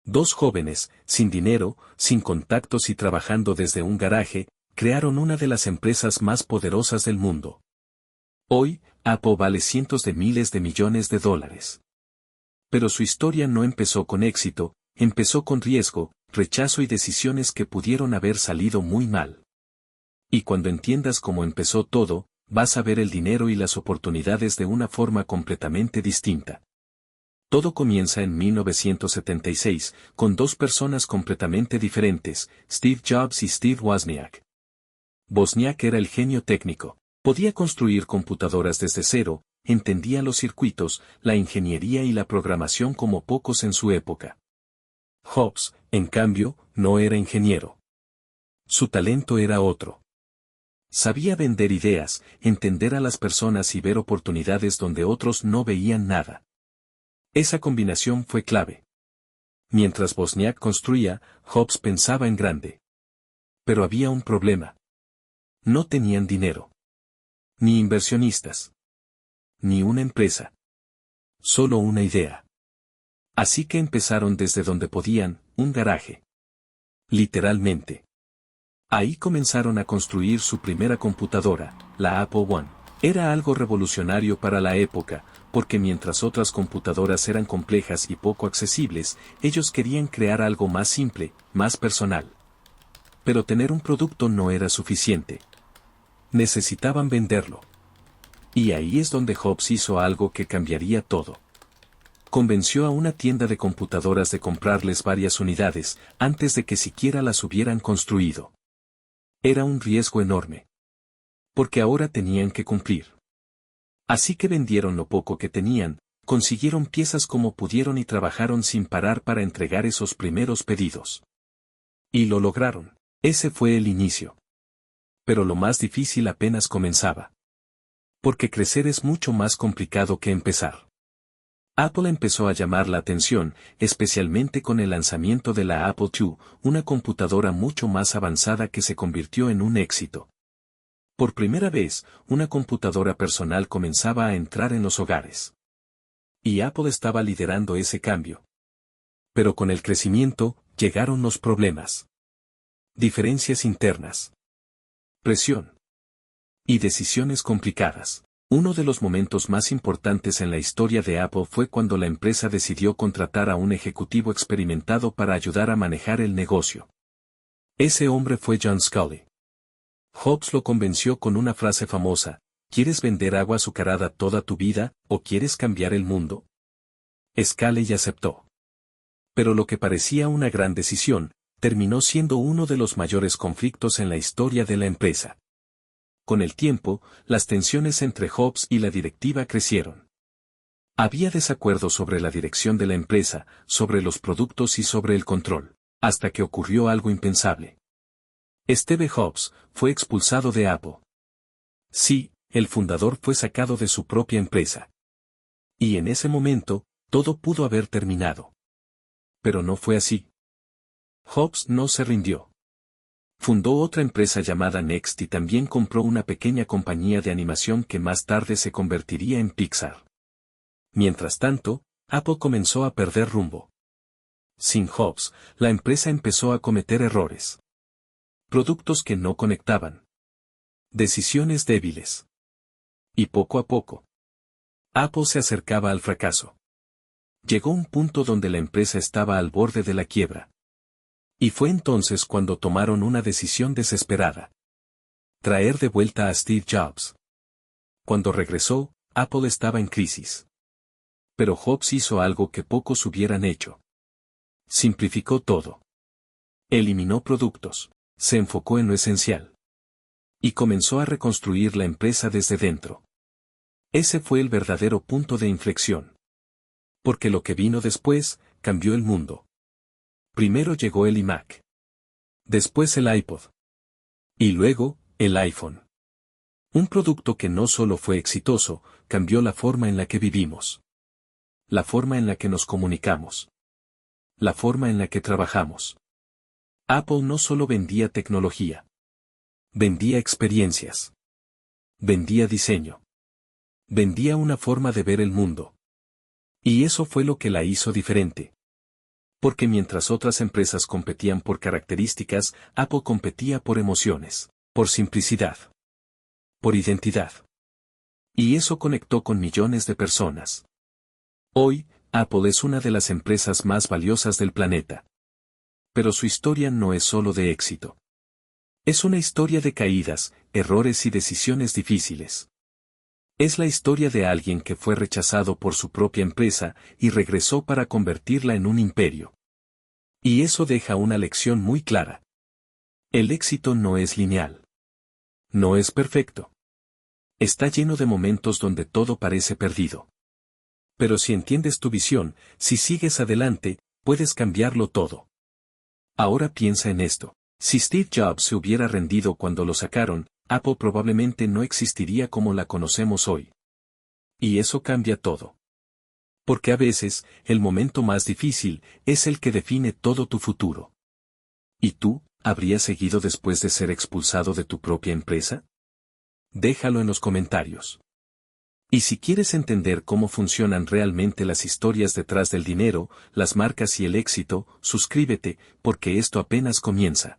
Dos jóvenes, sin dinero, sin contactos y trabajando desde un garaje, crearon una de las empresas más poderosas del mundo. Hoy, Apple vale cientos de miles de millones de dólares. Pero su historia no empezó con éxito, empezó con riesgo, rechazo y decisiones que pudieron haber salido muy mal. Y cuando entiendas cómo empezó todo, vas a ver el dinero y las oportunidades de una forma completamente distinta. Todo comienza en 1976, con dos personas completamente diferentes, Steve Jobs y Steve Wozniak. Wozniak era el genio técnico, podía construir computadoras desde cero, entendía los circuitos, la ingeniería y la programación como pocos en su época. Jobs, en cambio, no era ingeniero. Su talento era otro. Sabía vender ideas, entender a las personas y ver oportunidades donde otros no veían nada. Esa combinación fue clave. Mientras Wozniak construía, Jobs pensaba en grande. Pero había un problema. No tenían dinero. Ni inversionistas. Ni una empresa. Solo una idea. Así que empezaron desde donde podían, un garaje. Literalmente. Ahí comenzaron a construir su primera computadora, la Apple I. Era algo revolucionario para la época, porque mientras otras computadoras eran complejas y poco accesibles, ellos querían crear algo más simple, más personal. Pero tener un producto no era suficiente. Necesitaban venderlo. Y ahí es donde Jobs hizo algo que cambiaría todo. Convenció a una tienda de computadoras de comprarles varias unidades, antes de que siquiera las hubieran construido. Era un riesgo enorme. Porque ahora tenían que cumplir. Así que vendieron lo poco que tenían, consiguieron piezas como pudieron y trabajaron sin parar para entregar esos primeros pedidos. Y lo lograron. Ese fue el inicio. Pero lo más difícil apenas comenzaba. Porque crecer es mucho más complicado que empezar. Apple empezó a llamar la atención, especialmente con el lanzamiento de la Apple II, una computadora mucho más avanzada que se convirtió en un éxito. Por primera vez, una computadora personal comenzaba a entrar en los hogares. Y Apple estaba liderando ese cambio. Pero con el crecimiento, llegaron los problemas. Diferencias internas. Presión. Y decisiones complicadas. Uno de los momentos más importantes en la historia de Apple fue cuando la empresa decidió contratar a un ejecutivo experimentado para ayudar a manejar el negocio. Ese hombre fue John Sculley. Jobs lo convenció con una frase famosa: ¿quieres vender agua azucarada toda tu vida, o quieres cambiar el mundo? Sculley aceptó. Pero lo que parecía una gran decisión, terminó siendo uno de los mayores conflictos en la historia de la empresa. Con el tiempo, las tensiones entre Jobs y la directiva crecieron. Había desacuerdos sobre la dirección de la empresa, sobre los productos y sobre el control, hasta que ocurrió algo impensable. Steve Jobs fue expulsado de Apple. Sí, el fundador fue sacado de su propia empresa. Y en ese momento, todo pudo haber terminado. Pero no fue así. Jobs no se rindió. Fundó otra empresa llamada Next y también compró una pequeña compañía de animación que más tarde se convertiría en Pixar. Mientras tanto, Apple comenzó a perder rumbo. Sin Jobs, la empresa empezó a cometer errores. Productos que no conectaban. Decisiones débiles. Y poco a poco, Apple se acercaba al fracaso. Llegó un punto donde la empresa estaba al borde de la quiebra. Y fue entonces cuando tomaron una decisión desesperada. Traer de vuelta a Steve Jobs. Cuando regresó, Apple estaba en crisis. Pero Jobs hizo algo que pocos hubieran hecho. Simplificó todo. Eliminó productos, se enfocó en lo esencial. Y comenzó a reconstruir la empresa desde dentro. Ese fue el verdadero punto de inflexión. Porque lo que vino después, cambió el mundo. Primero llegó el iMac. Después el iPod. Y luego, el iPhone. Un producto que no solo fue exitoso, cambió la forma en la que vivimos. La forma en la que nos comunicamos. La forma en la que trabajamos. Apple no solo vendía tecnología. Vendía experiencias. Vendía diseño. Vendía una forma de ver el mundo. Y eso fue lo que la hizo diferente. Porque mientras otras empresas competían por características, Apple competía por emociones, por simplicidad, por identidad. Y eso conectó con millones de personas. Hoy, Apple es una de las empresas más valiosas del planeta. Pero su historia no es solo de éxito. Es una historia de caídas, errores y decisiones difíciles. Es la historia de alguien que fue rechazado por su propia empresa y regresó para convertirla en un imperio. Y eso deja una lección muy clara. El éxito no es lineal. No es perfecto. Está lleno de momentos donde todo parece perdido. Pero si entiendes tu visión, si sigues adelante, puedes cambiarlo todo. Ahora piensa en esto. Si Steve Jobs se hubiera rendido cuando lo sacaron, Apple probablemente no existiría como la conocemos hoy. Y eso cambia todo. Porque a veces, el momento más difícil es el que define todo tu futuro. ¿Y tú, habrías seguido después de ser expulsado de tu propia empresa? Déjalo en los comentarios. Y si quieres entender cómo funcionan realmente las historias detrás del dinero, las marcas y el éxito, suscríbete, porque esto apenas comienza.